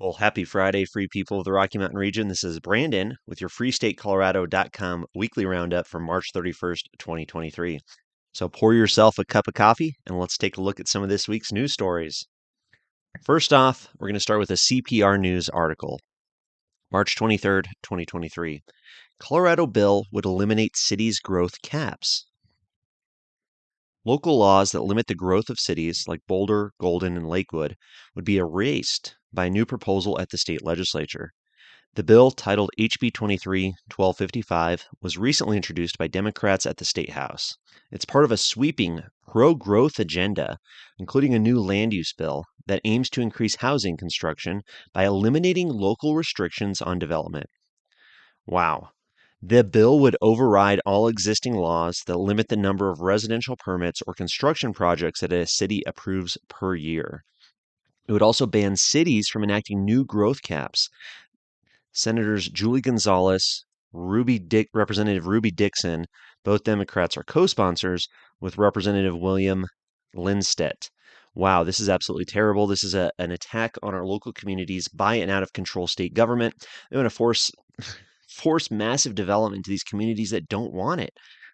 Well, happy Friday, free people of the Rocky Mountain region. This is Brandon with your freestatecolorado.com weekly roundup for March 31st, 2023. So pour yourself a cup of coffee and let's take a look at some of this week's news stories. First off, we're going to start with a CPR News article. March 23rd, 2023. Colorado bill would eliminate cities' growth caps. Local laws that limit the growth of cities like Boulder, Golden, and Lakewood would be erased by a new proposal at the state legislature. The bill, titled HB 23-1255, was recently introduced by Democrats at the State House. It's part of a sweeping pro-growth agenda, including a new land use bill that aims to increase housing construction by eliminating local restrictions on development. Wow. The bill would override all existing laws that limit the number of residential permits or construction projects that a city approves per year. It would also ban cities from enacting new growth caps. Senators Julie Gonzalez, Representative Ruby Dixon, both Democrats, are co-sponsors with Representative William Lindstedt. Wow, this is absolutely terrible. This is an attack on our local communities by an out-of-control state government. They want to force massive development to these communities that don't want it.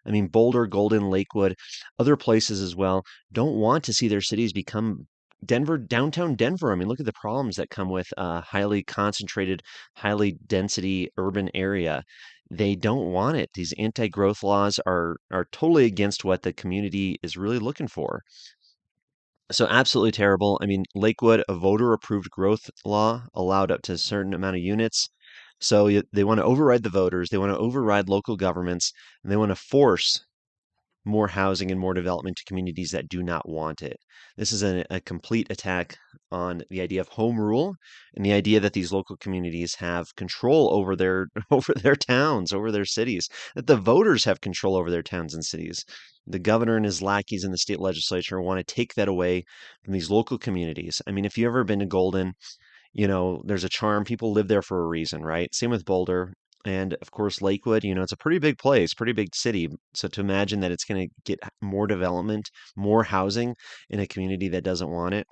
I mean, Boulder, Golden, Lakewood, other places as well, don't want to see their cities become downtown Denver. I mean, look at the problems that come with a highly concentrated, highly density urban area. They don't want it. These anti-growth laws are totally against what the community is really looking for. So absolutely terrible. I mean, Lakewood, a voter-approved growth law allowed up to a certain amount of units. So they want to override the voters, they want to override local governments, and they want to force more housing and more development to communities that do not want it. This is a complete attack on the idea of home rule and the idea that these local communities have control over their over their towns, over their cities, that the voters have control over their towns and cities. The governor and his lackeys in the state legislature want to take that away from these local communities. I mean, if you've ever been to Golden, there's a charm. People live there for a reason, right? Same with Boulder. And of course, Lakewood, it's a pretty big place, pretty big city. So to imagine that it's going to get more development, more housing in a community that doesn't want it.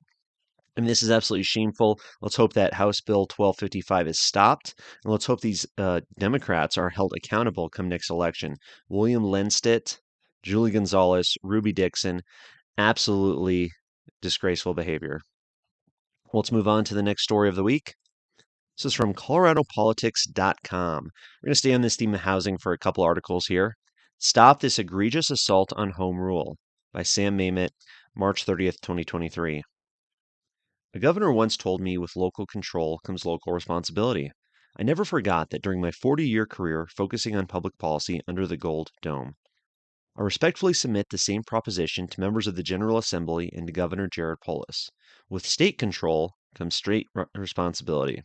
I mean, this is absolutely shameful. Let's hope that House Bill 1255 is stopped. And let's hope these Democrats are held accountable come next election. William Lindstedt, Julie Gonzalez, Ruby Dixon, absolutely disgraceful behavior. Let's move on to the next story of the week. This is from ColoradoPolitics.com. We're going to stay on this theme of housing for a couple articles here. Stop This Egregious Assault on Home Rule by Sam Mamet, March 30th, 2023. A governor once told me with local control comes local responsibility. I never forgot that during my 40-year career focusing on public policy under the Gold Dome. I respectfully submit the same proposition to members of the General Assembly and to Governor Jared Polis. With state control comes state responsibility.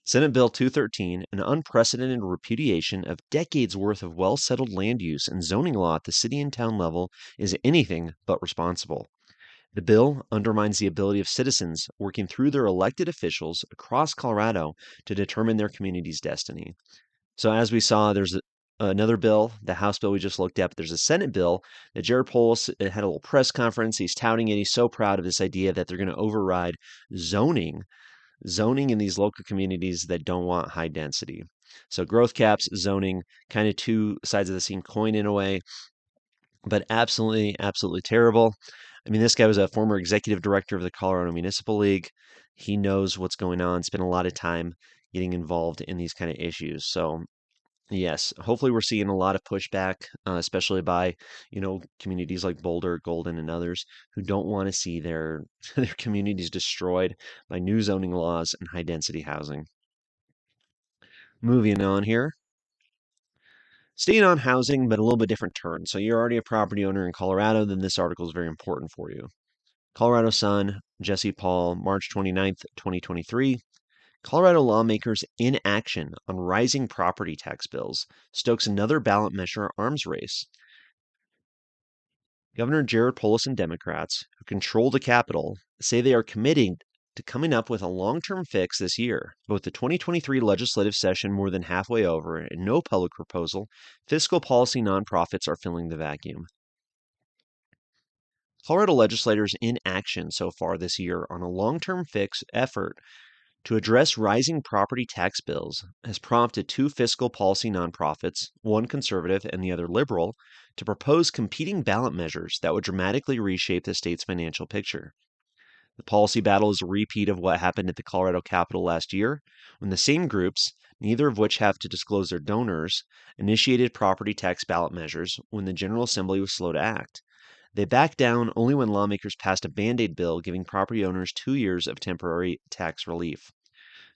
Senate Bill 213, an unprecedented repudiation of decades worth of well settled land use and zoning law at the city and town level, is anything but responsible. The bill undermines the ability of citizens working through their elected officials across Colorado to determine their community's destiny. So, as we saw, there's another bill, the House bill we just looked at, but there's a Senate bill that Jared Polis had a little press conference. He's touting it. He's so proud of this idea that they're going to override zoning in these local communities that don't want high density. So growth caps, zoning, kind of two sides of the same coin in a way, but absolutely, absolutely terrible. I mean, this guy was a former executive director of the Colorado Municipal League. He knows what's going on, spent a lot of time getting involved in these kind of issues. So yes, hopefully we're seeing a lot of pushback, especially by, communities like Boulder, Golden, and others who don't want to see their their communities destroyed by new zoning laws and high density housing. Moving on here. Staying on housing, but a little bit different turn. So you're already a property owner in Colorado, then this article is very important for you. Colorado Sun, Jesse Paul, March 29th, 2023. Colorado lawmakers in action on rising property tax bills. Stokes another ballot measure arms race. Governor Jared Polis and Democrats, who control the Capitol, say they are committed to coming up with a long-term fix this year. But with the 2023 legislative session more than halfway over and no public proposal, fiscal policy nonprofits are filling the vacuum. Colorado legislators in action so far this year on a long-term fix effort to address rising property tax bills has prompted two fiscal policy nonprofits, one conservative and the other liberal, to propose competing ballot measures that would dramatically reshape the state's financial picture. The policy battle is a repeat of what happened at the Colorado Capitol last year, when the same groups, neither of which have to disclose their donors, initiated property tax ballot measures when the General Assembly was slow to act. They backed down only when lawmakers passed a Band-Aid bill giving property owners 2 years of temporary tax relief.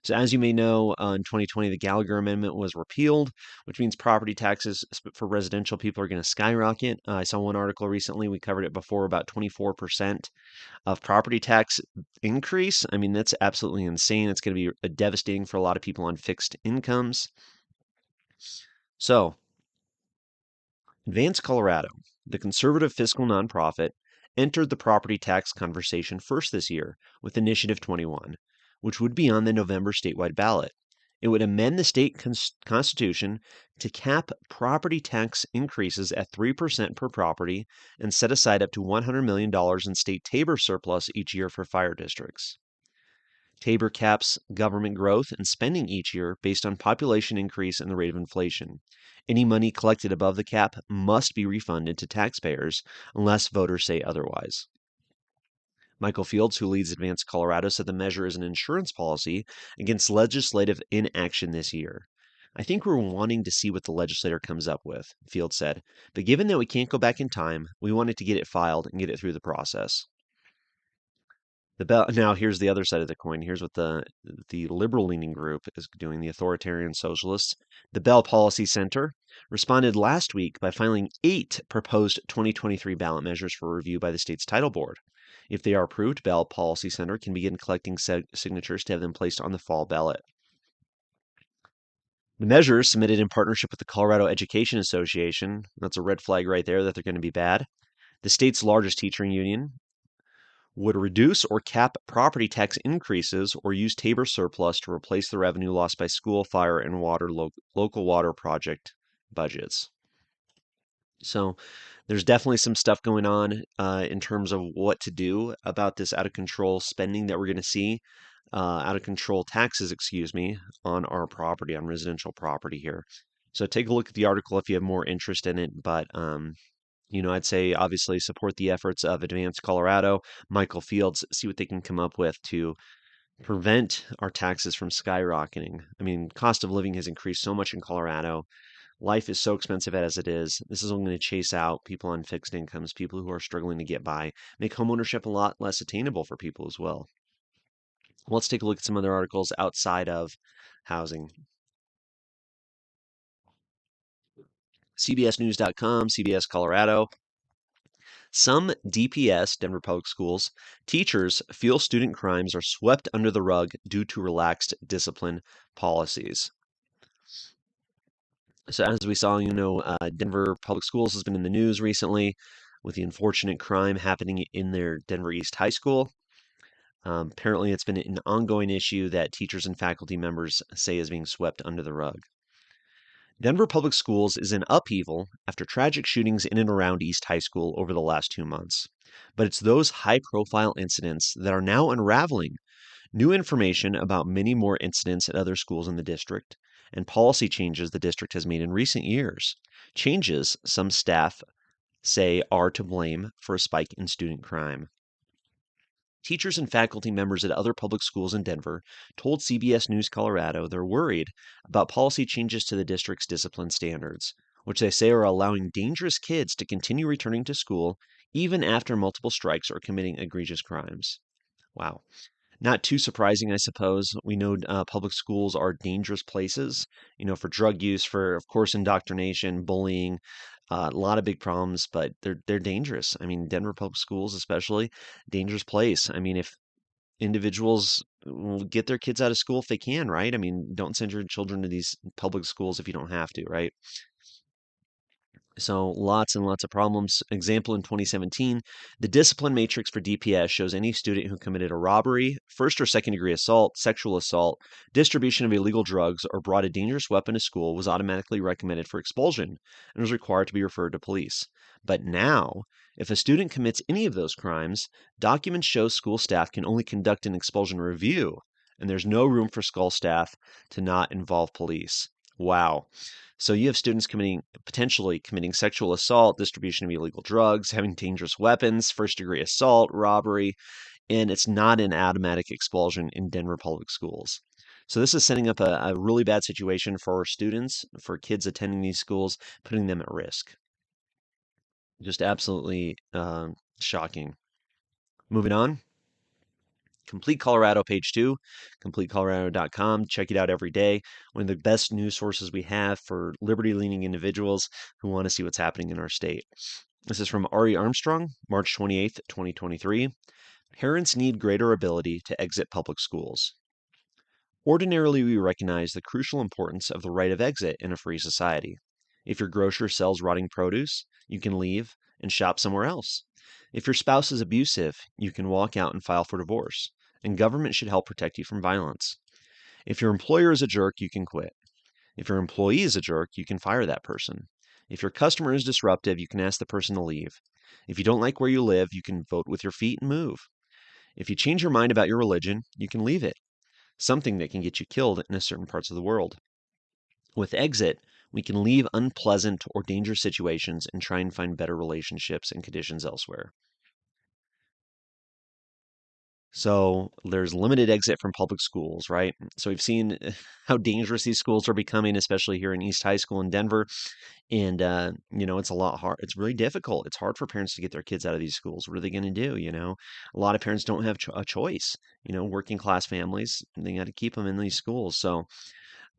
So, as you may know, in 2020, the Gallagher Amendment was repealed, which means property taxes for residential people are going to skyrocket. I saw one article recently, we covered it before, about 24% of property tax increase. I mean, that's absolutely insane. It's going to be devastating for a lot of people on fixed incomes. So, Advance Colorado, the conservative fiscal nonprofit, entered the property tax conversation first this year with Initiative 21, which would be on the November statewide ballot. It would amend the state constitution to cap property tax increases at 3% per property and set aside up to $100 million in state Tabor surplus each year for fire districts. Tabor caps government growth and spending each year based on population increase and the rate of inflation. Any money collected above the cap must be refunded to taxpayers unless voters say otherwise. Michael Fields, who leads Advance Colorado, said the measure is an insurance policy against legislative inaction this year. I think we're wanting to see what the legislator comes up with, Fields said, but given that we can't go back in time, we wanted to get it filed and get it through the process. Now, here's the other side of the coin. Here's what the liberal-leaning group is doing, the authoritarian socialists. The Bell Policy Center responded last week by filing 8 proposed 2023 ballot measures for review by the state's title board. If they are approved, Bell Policy Center can begin collecting signatures to have them placed on the fall ballot. The measures, submitted in partnership with the Colorado Education Association, that's a red flag right there that they're going to be bad, the state's largest teacher union, would reduce or cap property tax increases or use Tabor surplus to replace the revenue lost by school, fire, and local water project budgets. So there's definitely some stuff going on in terms of what to do about this out of control spending that we're going to see, out of control taxes, on our property, on residential property here. So take a look at the article if you have more interest in it, but I'd say obviously support the efforts of Advance Colorado, Michael Fields, see what they can come up with to prevent our taxes from skyrocketing. I mean, cost of living has increased so much in Colorado. Life is so expensive as it is. This is only going to chase out people on fixed incomes, people who are struggling to get by, make homeownership a lot less attainable for people as well. Let's take a look at some other articles outside of housing. CBSNews.com, CBS Colorado. Some DPS, Denver Public Schools, teachers feel student crimes are swept under the rug due to relaxed discipline policies. So as we saw, Denver Public Schools has been in the news recently with the unfortunate crime happening in their Denver East High School. Apparently, it's been an ongoing issue that teachers and faculty members say is being swept under the rug. Denver Public Schools is in upheaval after tragic shootings in and around East High School over the last 2 months. But it's those high-profile incidents that are now unraveling new information about many more incidents at other schools in the district and policy changes the district has made in recent years. Changes some staff say are to blame for a spike in student crime. Teachers and faculty members at other public schools in Denver told CBS News Colorado they're worried about policy changes to the district's discipline standards, which they say are allowing dangerous kids to continue returning to school even after multiple strikes or committing egregious crimes. Wow. Not too surprising, I suppose. We know public schools are dangerous places, for drug use, for, of course, indoctrination, bullying, a lot of big problems, but they're dangerous. I mean, Denver public schools, especially, dangerous place. I mean, if individuals will get their kids out of school if they can, right? I mean, don't send your children to these public schools if you don't have to, right? So lots and lots of problems. Example in 2017, the discipline matrix for DPS shows any student who committed a robbery, first or second degree assault, sexual assault, distribution of illegal drugs, or brought a dangerous weapon to school was automatically recommended for expulsion and was required to be referred to police. But now, if a student commits any of those crimes, documents show school staff can only conduct an expulsion review and there's no room for school staff to not involve police. Wow. So you have students potentially committing sexual assault, distribution of illegal drugs, having dangerous weapons, first-degree assault, robbery, and it's not an automatic expulsion in Denver public schools. So this is setting up a really bad situation for our students, for kids attending these schools, putting them at risk. Just absolutely shocking. Moving on. Complete Colorado, page 2, completecolorado.com. Check it out every day. One of the best news sources we have for liberty-leaning individuals who want to see what's happening in our state. This is from Ari Armstrong, March 28th, 2023. Parents need greater ability to exit public schools. Ordinarily, we recognize the crucial importance of the right of exit in a free society. If your grocer sells rotting produce, you can leave and shop somewhere else. If your spouse is abusive, you can walk out and file for divorce, and government should help protect you from violence. If your employer is a jerk, you can quit. If your employee is a jerk, you can fire that person. If your customer is disruptive, you can ask the person to leave. If you don't like where you live, you can vote with your feet and move. If you change your mind about your religion, you can leave it, something that can get you killed in certain parts of the world. With exit, we can leave unpleasant or dangerous situations and try and find better relationships and conditions elsewhere. So there's limited exit from public schools, right? So we've seen how dangerous these schools are becoming, especially here in East High School in Denver. And, it's a lot hard. It's really difficult. It's hard for parents to get their kids out of these schools. What are they going to do? A lot of parents don't have a choice. Working class families, they got to keep them in these schools. So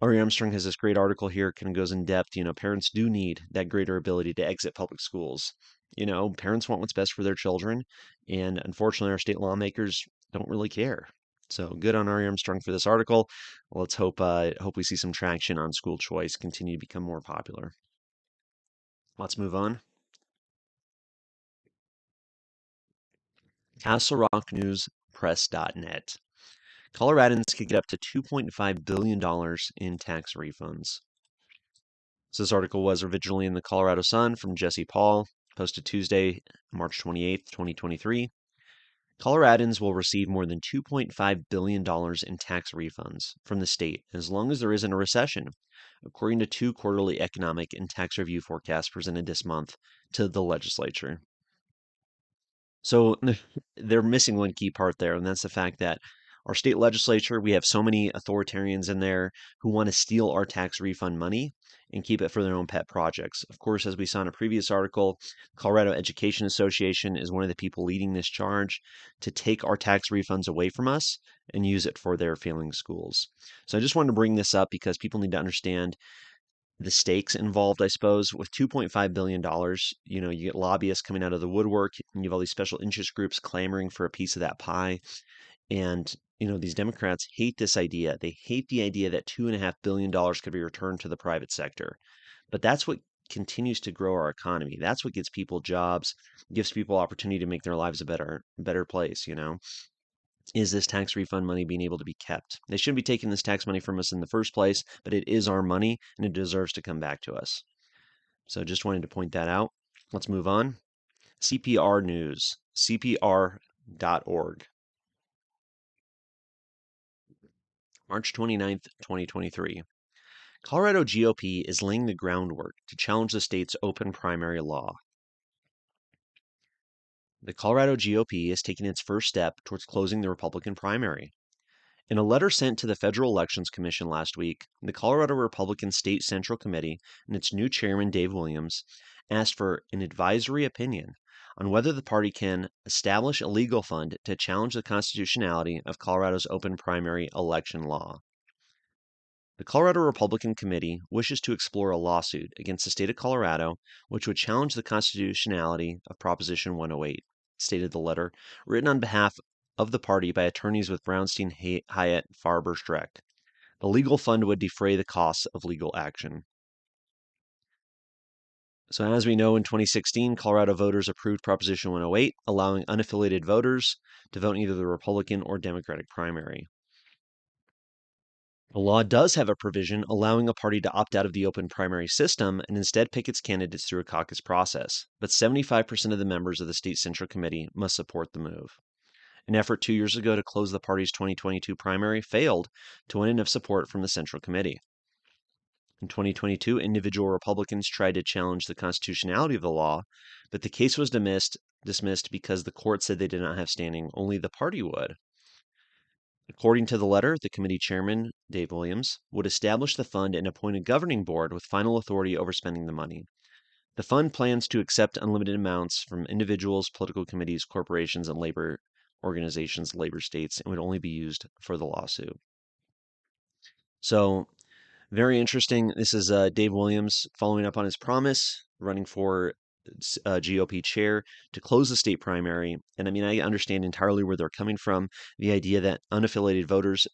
Ari Armstrong has this great article here, kind of goes in depth. Parents do need that greater ability to exit public schools. Parents want what's best for their children, and unfortunately, our state lawmakers don't really care. So good on Ari Armstrong for this article. Let's hope we see some traction on school choice continue to become more popular. Let's move on. CastleRockNewsPress.net. Coloradans could get up to $2.5 billion in tax refunds. So this article was originally in the Colorado Sun from Jesse Paul, posted Tuesday, March 28th, 2023. Coloradans will receive more than $2.5 billion in tax refunds from the state as long as there isn't a recession, according to two quarterly economic and tax review forecasts presented this month to the legislature. So they're missing one key part there, and that's the fact that our state legislature, we have so many authoritarians in there who want to steal our tax refund money and keep it for their own pet projects. Of course, as we saw in a previous article, Colorado Education Association is one of the people leading this charge to take our tax refunds away from us and use it for their failing schools. So I just wanted to bring this up because people need to understand the stakes involved, I suppose. With $2.5 billion, you get lobbyists coming out of the woodwork, and you have all these special interest groups clamoring for a piece of that pie. And, these Democrats hate this idea. They hate the idea that $2.5 billion could be returned to the private sector. But that's what continues to grow our economy. That's what gets people jobs, gives people opportunity to make their lives a better place, Is this tax refund money being able to be kept? They shouldn't be taking this tax money from us in the first place, but it is our money and it deserves to come back to us. So just wanted to point that out. Let's move on. CPR News, CPR.org. March 29th, 2023. Colorado GOP is laying the groundwork to challenge the state's open primary law. The Colorado GOP is taking its first step towards closing the Republican primary. In a letter sent to the Federal Elections Commission last week, the Colorado Republican State Central Committee and its new chairman, Dave Williams, asked for an advisory opinion on whether the party can establish a legal fund to challenge the constitutionality of Colorado's open primary election law. The Colorado Republican Committee wishes to explore a lawsuit against the state of Colorado, which would challenge the constitutionality of Proposition 108, stated the letter, written on behalf of the party by attorneys with Brownstein, Hyatt, Farber, Streck. The legal fund would defray the costs of legal action. So as we know, in 2016, Colorado voters approved Proposition 108, allowing unaffiliated voters to vote in either the Republican or Democratic primary. The law does have a provision allowing a party to opt out of the open primary system and instead pick its candidates through a caucus process, but 75% of the members of the State Central Committee must support the move. An effort 2 years ago to close the party's 2022 primary failed to win enough support from the Central Committee. In 2022, individual Republicans tried to challenge the constitutionality of the law, but the case was dismissed because the court said they did not have standing, only the party would. According to the letter, the committee chairman, Dave Williams, would establish the fund and appoint a governing board with final authority over spending the money. The fund plans to accept unlimited amounts from individuals, political committees, corporations, and labor organizations, labor states, and would only be used for the lawsuit. So, very interesting. This is Dave Williams following up on his promise, running for GOP chair to close the state primary. And I mean, I understand entirely where they're coming from. The idea that unaffiliated voters,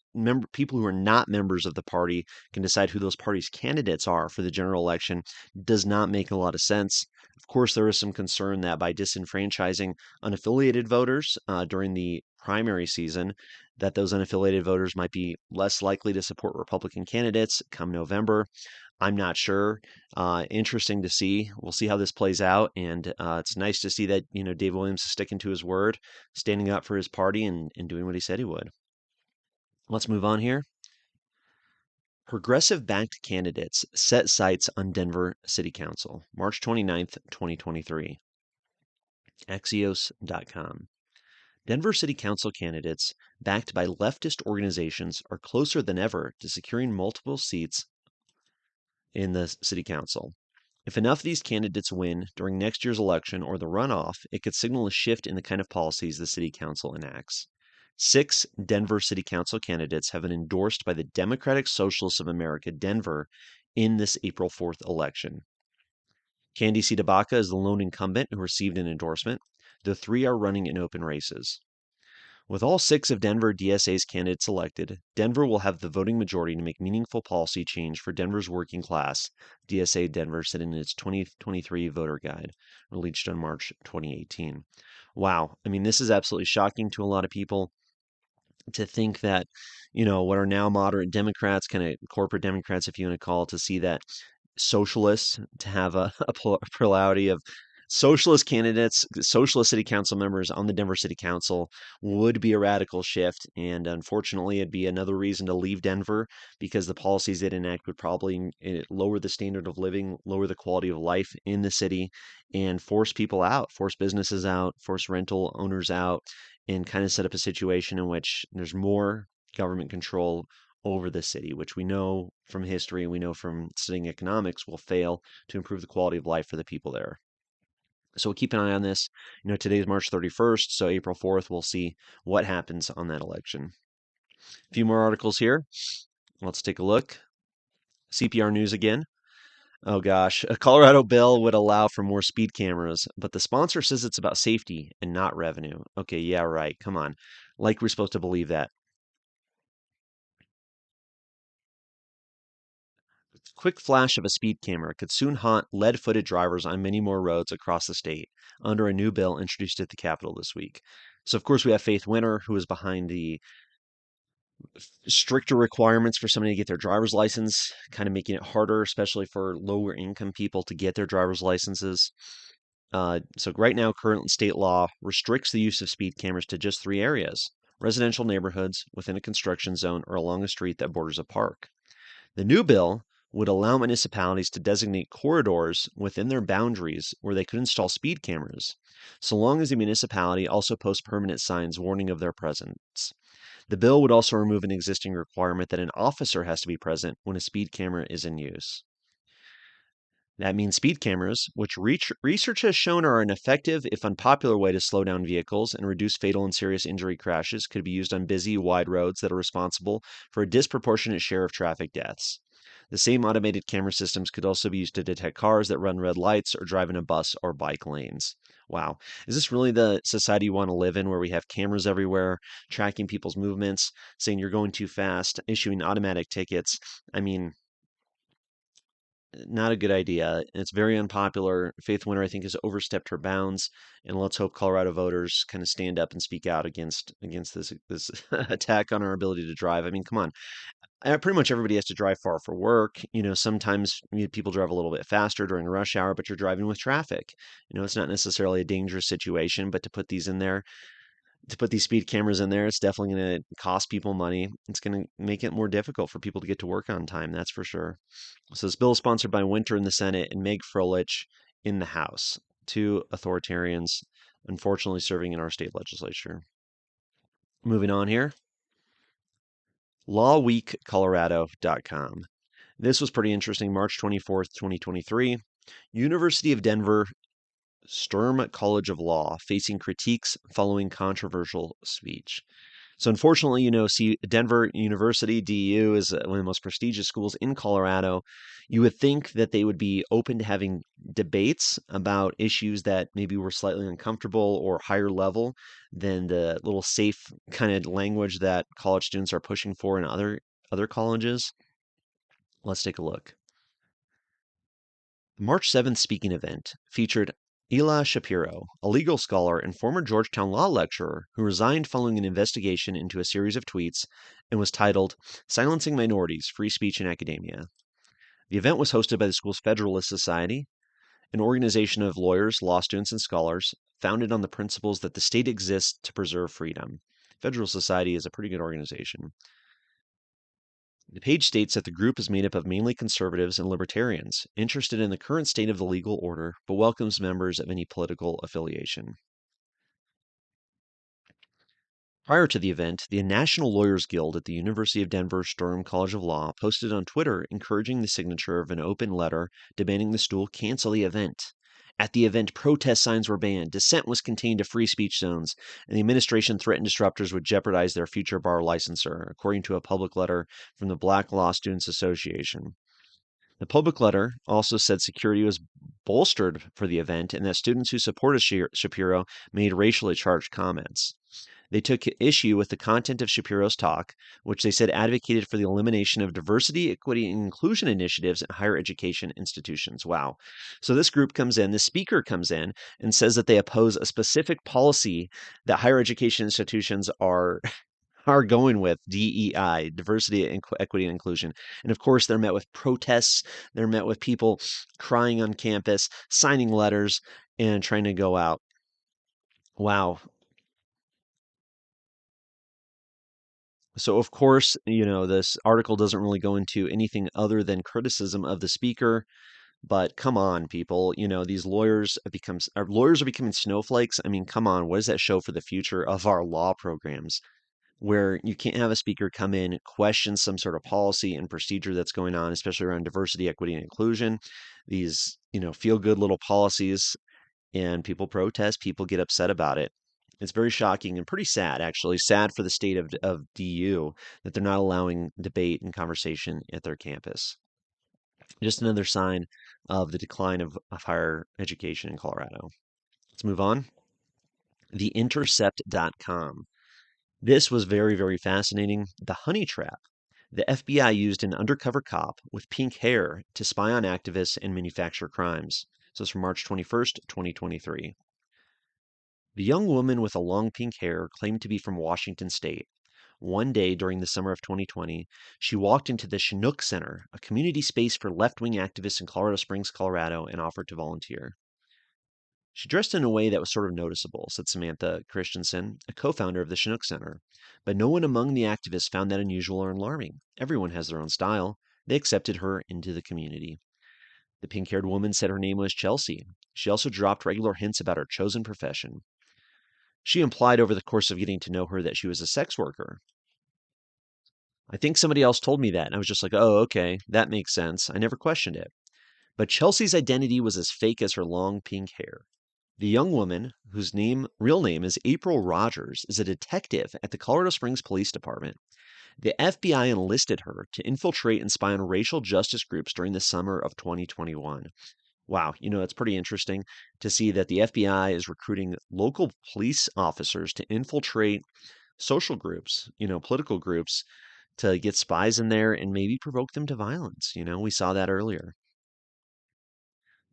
people who are not members of the party, can decide who those parties' candidates are for the general election does not make a lot of sense. Of course, there is some concern that by disenfranchising unaffiliated voters during the primary season, that those unaffiliated voters might be less likely to support Republican candidates come November. I'm not sure. Interesting to see. We'll see how this plays out, and it's nice to see that Dave Williams is sticking to his word, standing up for his party, and doing what he said he would. Let's move on here. Progressive-backed candidates set sights on Denver City Council, March 29th, 2023. Axios.com. Denver City Council candidates, backed by leftist organizations, are closer than ever to securing multiple seats in the City Council. If enough of these candidates win during next year's election or the runoff, it could signal a shift in the kind of policies the City Council enacts. 6 Denver City Council candidates have been endorsed by the Democratic Socialists of America, Denver, in this April 4th election. Candice Tabaka is the lone incumbent who received an endorsement. The 3 are running in open races. With all 6 of Denver DSA's candidates elected, Denver will have the voting majority to make meaningful policy change for Denver's working class, DSA Denver said in its 2023 voter guide, released on March 2018. Wow. I mean, this is absolutely shocking to a lot of people to think that, what are now moderate Democrats, kind of corporate Democrats, if you want to call it, to see that socialists, to have a plurality of socialist candidates, socialist city council members on the Denver City Council would be a radical shift. And unfortunately, it'd be another reason to leave Denver because the policies it enact would probably lower the standard of living, lower the quality of life in the city, and force people out, force businesses out, force rental owners out, and kind of set up a situation in which there's more government control over the city, which we know from history, we know from studying economics, will fail to improve the quality of life for the people there. So we'll keep an eye on this. Today's March 31st, so April 4th, we'll see what happens on that election. A few more articles here. Let's take a look. CPR News again. Oh gosh, a Colorado bill would allow for more speed cameras, but the sponsor says it's about safety and not revenue. Okay, yeah, right. Come on. Like we're supposed to believe that. Quick flash of a speed camera could soon haunt lead-footed drivers on many more roads across the state under a new bill introduced at the Capitol this week. So, of course, we have Faith Winter, who is behind the stricter requirements for somebody to get their driver's license, kind of making it harder, especially for lower income people to get their driver's licenses. So right now, current state law restricts the use of speed cameras to just 3 areas: residential neighborhoods, within a construction zone, or along a street that borders a park. The new bill would allow municipalities to designate corridors within their boundaries where they could install speed cameras, so long as the municipality also posts permanent signs warning of their presence. The bill would also remove an existing requirement that an officer has to be present when a speed camera is in use. That means speed cameras, which research has shown are an effective, if unpopular, way to slow down vehicles and reduce fatal and serious injury crashes, could be used on busy, wide roads that are responsible for a disproportionate share of traffic deaths. The same automated camera systems could also be used to detect cars that run red lights or drive in a bus or bike lanes. Wow. Is this really the society you want to live in, where we have cameras everywhere, tracking people's movements, saying you're going too fast, issuing automatic tickets? I mean, not a good idea. It's very unpopular. Faith Winter, I think, has overstepped her bounds, and let's hope Colorado voters kind of stand up and speak out against this attack on our ability to drive. I mean, come on. Pretty much everybody has to drive far for work. Sometimes people drive a little bit faster during rush hour, but you're driving with traffic. It's not necessarily a dangerous situation, but to put these in there, to put these speed cameras in there. It's definitely going to cost people money. It's going to make it more difficult for people to get to work on time, that's for sure. So this bill is sponsored by Winter in the Senate and Meg Froelich in the House, two authoritarians, unfortunately serving in our state legislature. Moving on here, lawweekcolorado.com. This was pretty interesting. March 24th, 2023. University of Denver Sturm College of Law facing critiques following controversial speech. So unfortunately, see, Denver University, DU, is one of the most prestigious schools in Colorado. You would think that they would be open to having debates about issues that maybe were slightly uncomfortable or higher level than the little safe kind of language that college students are pushing for in other colleges. Let's take a look. The March 7th speaking event featured Ela Shapiro, a legal scholar and former Georgetown law lecturer who resigned following an investigation into a series of tweets and was titled Silencing Minorities, Free Speech in Academia. The event was hosted by the school's Federalist Society, an organization of lawyers, law students, and scholars founded on the principles that the state exists to preserve freedom. Federalist Society is a pretty good organization. The page states that the group is made up of mainly conservatives and libertarians, interested in the current state of the legal order, but welcomes members of any political affiliation. Prior to the event, the National Lawyers Guild at the University of Denver Sturm College of Law posted on Twitter encouraging the signature of an open letter demanding the school cancel the event. At the event, protest signs were banned, dissent was contained to free speech zones, and the administration threatened disruptors would jeopardize their future bar licensure, according to a public letter from the Black Law Students Association. The public letter also said security was bolstered for the event and that students who supported Shapiro made racially charged comments. They took issue with the content of Shapiro's talk, which they said advocated for the elimination of diversity, equity, and inclusion initiatives in higher education institutions. Wow. So this group comes in, the speaker comes in and says that they oppose a specific policy that higher education institutions are going with, DEI, diversity, equity, and inclusion. And of course, they're met with protests. They're met with people crying on campus, signing letters, and trying to go out. Wow. So, of course, this article doesn't really go into anything other than criticism of the speaker. But come on, people, these lawyers are becoming snowflakes. I mean, come on, what does that show for the future of our law programs? Where you can't have a speaker come in, question some sort of policy and procedure that's going on, especially around diversity, equity, and inclusion. These, feel good little policies, and people protest, people get upset about it. It's very shocking and pretty sad, actually. Sad for the state of DU that they're not allowing debate and conversation at their campus. Just another sign of the decline of higher education in Colorado. Let's move on. TheIntercept.com. This was very, very fascinating. The honey trap. The FBI used an undercover cop with pink hair to spy on activists and manufacture crimes. So it's from March 21st, 2023. The young woman with the long pink hair claimed to be from Washington State. One day during the summer of 2020, she walked into the Chinook Center, a community space for left-wing activists in Colorado Springs, Colorado, and offered to volunteer. She dressed in a way that was sort of noticeable, said Samantha Christensen, a co-founder of the Chinook Center. But no one among the activists found that unusual or alarming. Everyone has their own style. They accepted her into the community. The pink-haired woman said her name was Chelsea. She also dropped regular hints about her chosen profession. She implied over the course of getting to know her that she was a sex worker. I think somebody else told me that, and I was just like, oh, okay, that makes sense. I never questioned it. But Chelsea's identity was as fake as her long pink hair. The young woman, whose real name is April Rogers, is a detective at the Colorado Springs Police Department. The FBI enlisted her to infiltrate and spy on racial justice groups during the summer of 2021. Wow, it's pretty interesting to see that the FBI is recruiting local police officers to infiltrate social groups, political groups, to get spies in there and maybe provoke them to violence. We saw that earlier.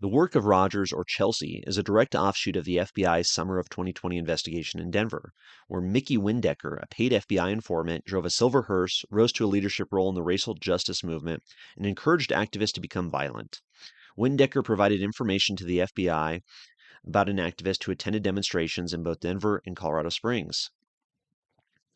The work of Rogers or Chelsea is a direct offshoot of the FBI's summer of 2020 investigation in Denver, where Mickey Windecker, a paid FBI informant, drove a silver hearse, rose to a leadership role in the racial justice movement, and encouraged activists to become violent. Windecker provided information to the FBI about an activist who attended demonstrations in both Denver and Colorado Springs.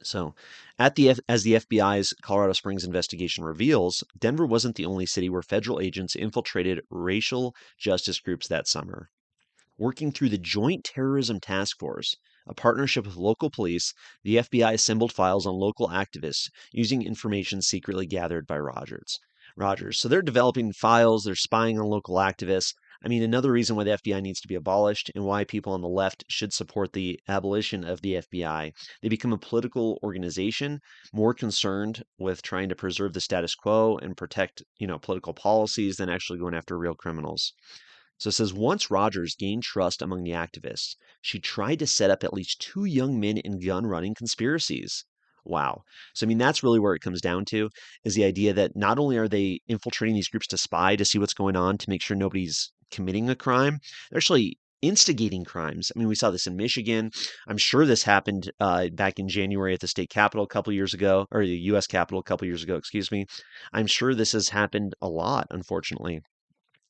So, as the FBI's Colorado Springs investigation reveals, Denver wasn't the only city where federal agents infiltrated racial justice groups that summer. Working through the Joint Terrorism Task Force, a partnership with local police, the FBI assembled files on local activists using information secretly gathered by Rogers. So they're developing files, they're spying on local activists. I mean, another reason why the FBI needs to be abolished and why people on the left should support the abolition of the FBI. They become a political organization more concerned with trying to preserve the status quo and protect, political policies than actually going after real criminals. So it says once Rogers gained trust among the activists, she tried to set up at least two young men in gun running conspiracies. Wow. So, I mean, that's really where it comes down to is the idea that not only are they infiltrating these groups to spy to see what's going on to make sure nobody's committing a crime, they're actually instigating crimes. I mean, we saw this in Michigan. I'm sure this happened back in January at the state capitol a couple years ago, or the U.S. Capitol a couple years ago, excuse me. I'm sure this has happened a lot, unfortunately.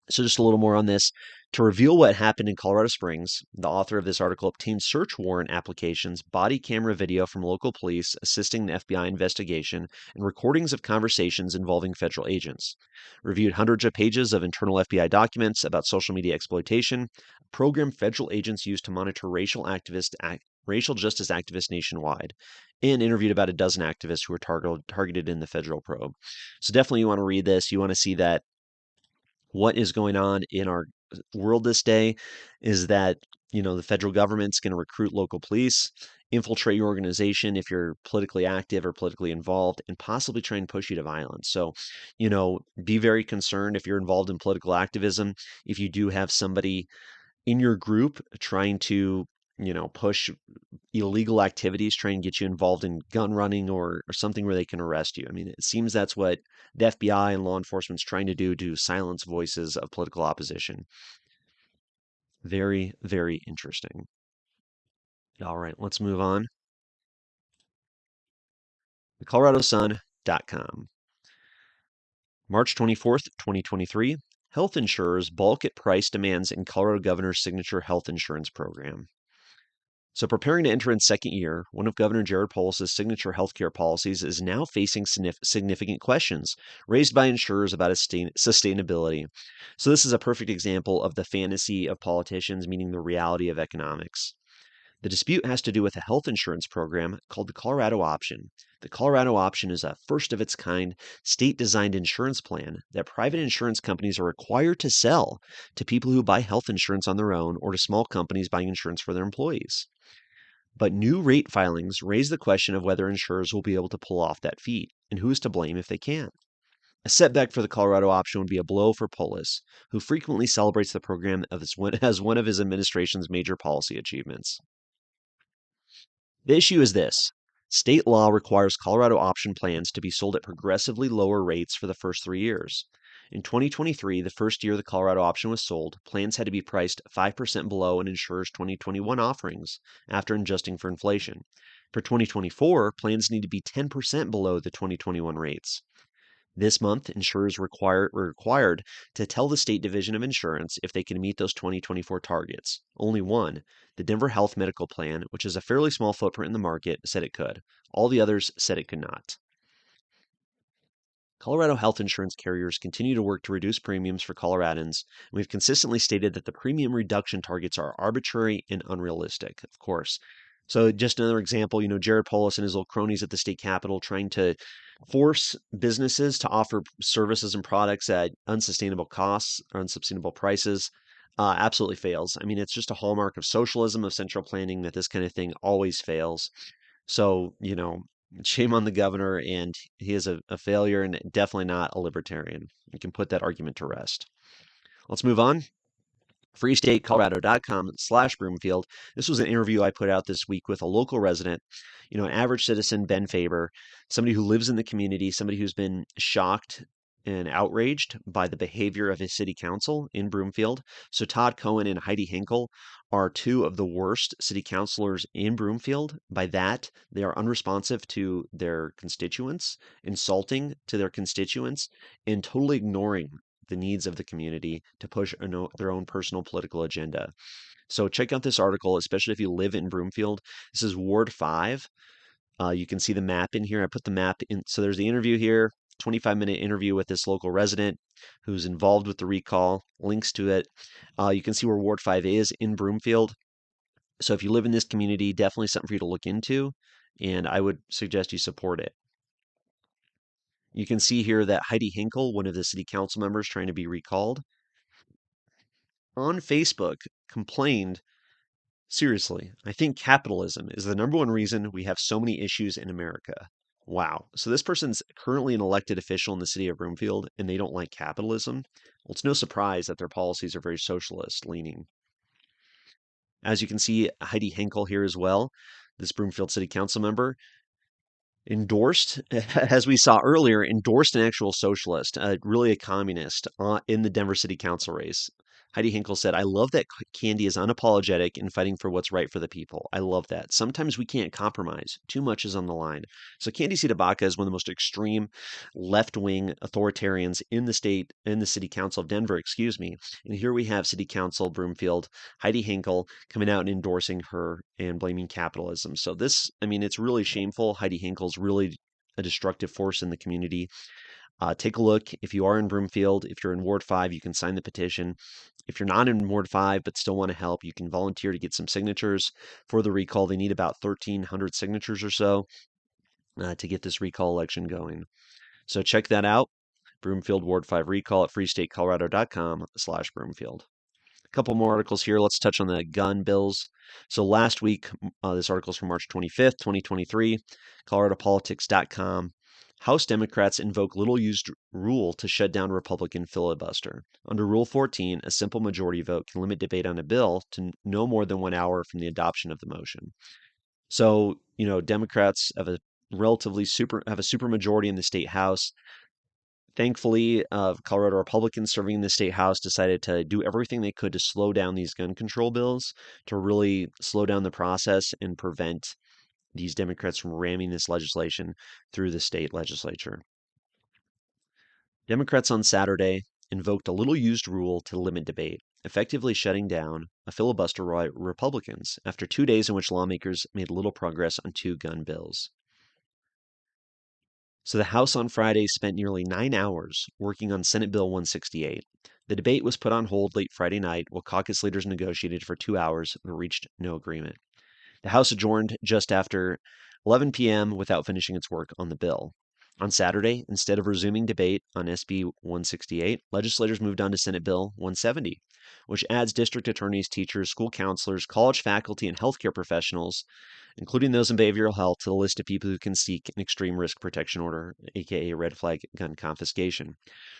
So, just a little more on this. To reveal what happened in Colorado Springs, the author of this article obtained search warrant applications, body camera video from local police assisting the FBI investigation, and recordings of conversations involving federal agents. Reviewed hundreds of pages of internal FBI documents about social media exploitation, a program federal agents use to monitor racial justice activists nationwide, and interviewed about a dozen activists who were targeted in the federal probe. So, definitely you want to read this. You want to see that what is going on in our world this day is that the federal government's going to recruit local police, infiltrate your organization if you're politically active or politically involved, and possibly try and push you to violence. So be very concerned if you're involved in political activism, if you do have somebody in your group trying to push illegal activities, try and get you involved in gun running or something where they can arrest you. I mean, it seems that's what the FBI and law enforcement's trying to do to silence voices of political opposition. Very, very interesting. All right, let's move on. The ColoradoSun.com. March 24th, 2023. Health insurers balk at price demands in Colorado governor's signature health insurance program. So, preparing to enter its second year, one of Governor Jared Polis' signature healthcare policies is now facing significant questions raised by insurers about its sustainability. So, this is a perfect example of the fantasy of politicians meeting the reality of economics. The dispute has to do with a health insurance program called the Colorado Option. The Colorado Option is a first of its kind state designed insurance plan that private insurance companies are required to sell to people who buy health insurance on their own or to small companies buying insurance for their employees. But new rate filings raise the question of whether insurers will be able to pull off that feat, and who is to blame if they can't. A setback for the Colorado option would be a blow for Polis, who frequently celebrates the program as one of his administration's major policy achievements. The issue is this. State law requires Colorado option plans to be sold at progressively lower rates for the first 3 years. In 2023, the first year the Colorado option was sold, plans had to be priced 5% below an insurer's 2021 offerings after adjusting for inflation. For 2024, plans need to be 10% below the 2021 rates. This month, insurers were required to tell the State Division of Insurance if they can meet those 2024 targets. Only one, the Denver Health Medical Plan, which is a fairly small footprint in the market, said it could. All the others said it could not. Colorado health insurance carriers continue to work to reduce premiums for Coloradans, and we've consistently stated that the premium reduction targets are arbitrary and unrealistic, of course. So, just another example, Jared Polis and his little cronies at the state capitol trying to force businesses to offer services and products at unsustainable costs or unsustainable prices absolutely fails. I mean, it's just a hallmark of socialism, of central planning, that this kind of thing always fails. So, shame on the governor, and he is a failure and definitely not a libertarian. You can put that argument to rest. Let's move on. freestatecolorado.com/Broomfield. This was an interview I put out this week with a local resident, an average citizen, Ben Faber, somebody who lives in the community, somebody who's been shocked and outraged by the behavior of his city council in Broomfield. So Todd Cohen and Heidi Hinkle are two of the worst city councilors in Broomfield. By that, they are unresponsive to their constituents, insulting to their constituents, and totally ignoring the needs of the community to push their own personal political agenda. So check out this article, especially if you live in Broomfield. This is Ward 5. You can see the map in here. I put the map in. So there's the interview here, 25-minute interview with this local resident who's involved with the recall, links to it. You can see where Ward 5 is in Broomfield. So if you live in this community, definitely something for you to look into, and I would suggest you support it. You can see here that Heidi Hinkle, one of the city council members trying to be recalled, on Facebook complained, seriously, I think capitalism is the number one reason we have so many issues in America. Wow. So this person's currently an elected official in the city of Broomfield, and they don't like capitalism. Well, it's no surprise that their policies are very socialist leaning. As you can see, Heidi Hinkle here as well, this Broomfield City Council member, endorsed, as we saw earlier, endorsed an actual socialist, really a communist, in the Denver City Council race. Heidi Hinkle said, I love that Candy is unapologetic in fighting for what's right for the people. I love that. Sometimes we can't compromise. Too much is on the line. So Candy Tabaka is one of the most extreme left-wing authoritarians in the state, in the City Council of Denver, excuse me. And here we have City Council Broomfield, Heidi Hinkle, coming out and endorsing her and blaming capitalism. So this, I mean, it's really shameful. Heidi Hinkle's really a destructive force in the community. Take a look. If you are in Broomfield, if you're in Ward 5, you can sign the petition. If you're not in Ward 5 but still want to help, you can volunteer to get some signatures for the recall. They need about 1,300 signatures or so to get this recall election going. So check that out. Broomfield Ward 5 recall at freestatecolorado.com/Broomfield. A couple more articles here. Let's touch on the gun bills. So last week, this article is from March 25th, 2023, coloradopolitics.com. House Democrats invoke little used rule to shut down Republican filibuster. Under Rule 14, a simple majority vote can limit debate on a bill to no more than 1 hour from the adoption of the motion. So, Democrats have a super majority in the state house. Thankfully, Colorado Republicans serving in the state house decided to do everything they could to slow down these gun control bills, to really slow down the process and prevent these Democrats from ramming this legislation through the state legislature. Democrats on Saturday invoked a little used rule to limit debate, effectively shutting down a filibuster by Republicans after 2 days in which lawmakers made little progress on 2 gun bills. So the House on Friday spent nearly 9 hours working on Senate Bill 168. The debate was put on hold late Friday night while caucus leaders negotiated for 2 hours but reached no agreement. The House adjourned just after 11 p.m. without finishing its work on the bill. On Saturday, instead of resuming debate on SB 168, legislators moved on to Senate Bill 170, which adds district attorneys, teachers, school counselors, college faculty, and healthcare professionals, including those in behavioral health, to the list of people who can seek an extreme risk protection order, aka red flag gun confiscation.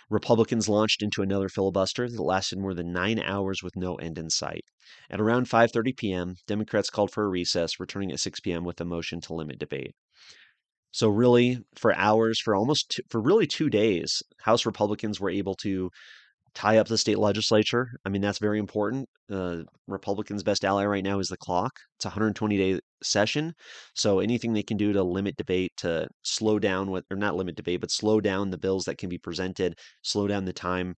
Republicans launched into another filibuster that lasted more than 9 hours with no end in sight. At around 5:30 p.m., Democrats called for a recess, returning at 6 p.m. with a motion to limit debate. So really, for hours, for really 2 days, House Republicans were able to tie up the state legislature. I mean, that's very important. Republicans' best ally right now is the clock. It's a 120-day session. So anything they can do to limit debate, to slow down or not limit debate, but slow down the bills that can be presented, slow down the time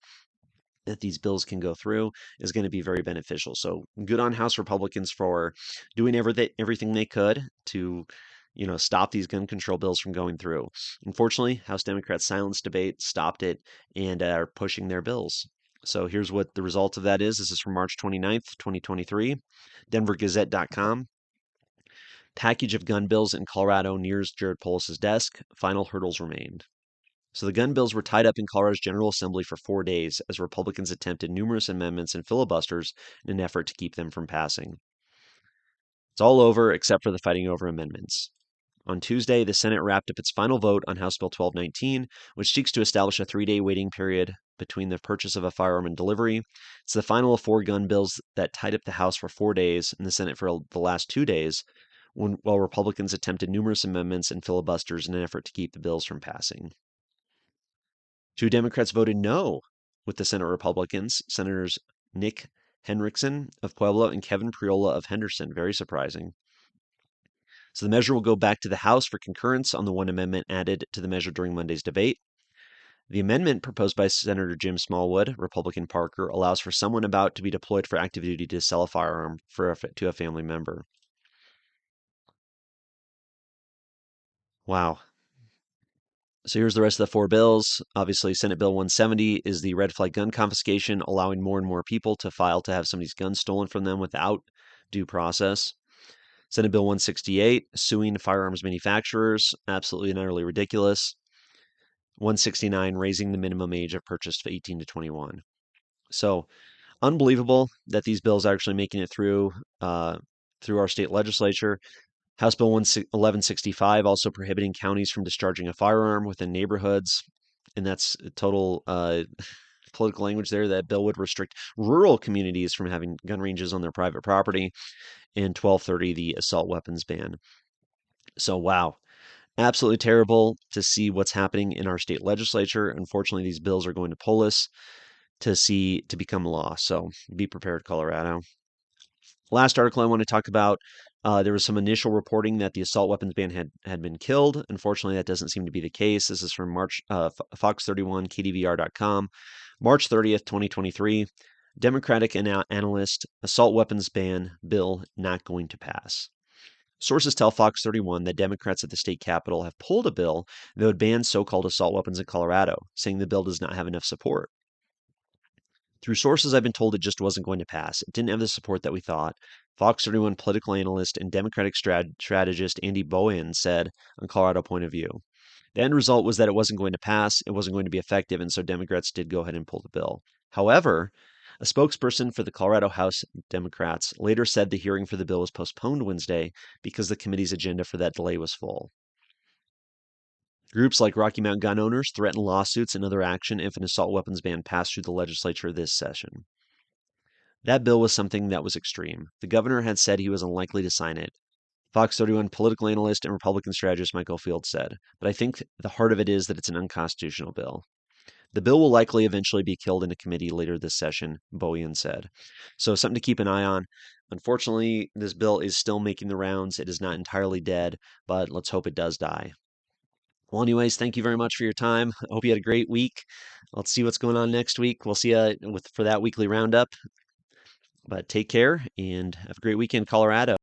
that these bills can go through, is going to be very beneficial. So good on House Republicans for doing everything they could to stop these gun control bills from going through. Unfortunately, House Democrats silenced debate, stopped it, and are pushing their bills. So here's what the result of that is. This is from March 29th, 2023, denvergazette.com. Package of gun bills in Colorado nears Jared Polis's desk. Final hurdles remained. So the gun bills were tied up in Colorado's General Assembly for 4 days as Republicans attempted numerous amendments and filibusters in an effort to keep them from passing. It's all over except for the fighting over amendments. On Tuesday, the Senate wrapped up its final vote on House Bill 1219, which seeks to establish a 3-day waiting period between the purchase of a firearm and delivery. It's the final of 4 gun bills that tied up the House for 4 days and the Senate for the last 2 days, while Republicans attempted numerous amendments and filibusters in an effort to keep the bills from passing. 2 Democrats voted no with the Senate Republicans, Senators Nick Henriksen of Pueblo and Kevin Priola of Henderson. Very surprising. So the measure will go back to the House for concurrence on the one amendment added to the measure during Monday's debate. The amendment proposed by Senator Jim Smallwood, Republican Parker, allows for someone about to be deployed for active duty to sell a firearm to a family member. Wow. So here's the rest of the four bills. Obviously, Senate Bill 170 is the red flag gun confiscation, allowing more and more people to file to have somebody's gun stolen from them without due process. Senate Bill 168, suing firearms manufacturers, absolutely and utterly ridiculous. 169, raising the minimum age of purchase to 18 to 21. So unbelievable that these bills are actually making it through our state legislature. House Bill 1165 also prohibiting counties from discharging a firearm within neighborhoods, and that's total political language there. That bill would restrict rural communities from having gun ranges on their private property. And 1230, the assault weapons ban. So wow, absolutely terrible to see what's happening in our state legislature. Unfortunately, these bills are going to Polis to become law. So be prepared, Colorado. Last article I want to talk about. There was some initial reporting that the assault weapons ban had been killed. Unfortunately, that doesn't seem to be the case. This is from Fox 31, KDVR.com, March 30th, 2023. Democratic analyst, assault weapons ban bill not going to pass. Sources tell Fox 31 that Democrats at the state capitol have pulled a bill that would ban so-called assault weapons in Colorado, saying the bill does not have enough support. Through sources, I've been told it just wasn't going to pass. It didn't have the support that we thought. Fox 31 political analyst and Democratic strategist Andy Boyan said on Colorado Point of View. The end result was that it wasn't going to pass, it wasn't going to be effective, and so Democrats did go ahead and pull the bill. However, a spokesperson for the Colorado House Democrats later said the hearing for the bill was postponed Wednesday because the committee's agenda for that delay was full. Groups like Rocky Mountain gun owners threaten lawsuits and other action if an assault weapons ban passed through the legislature this session. That bill was something that was extreme. The governor had said he was unlikely to sign it. Fox 31 political analyst and Republican strategist Michael Field said, but I think the heart of it is that it's an unconstitutional bill. The bill will likely eventually be killed in a committee later this session, Boyan said. So something to keep an eye on. Unfortunately, this bill is still making the rounds. It is not entirely dead, but let's hope it does die. Well, anyways, thank you very much for your time. I hope you had a great week. Let's see what's going on next week. We'll see you for that weekly roundup. But take care and have a great weekend, Colorado.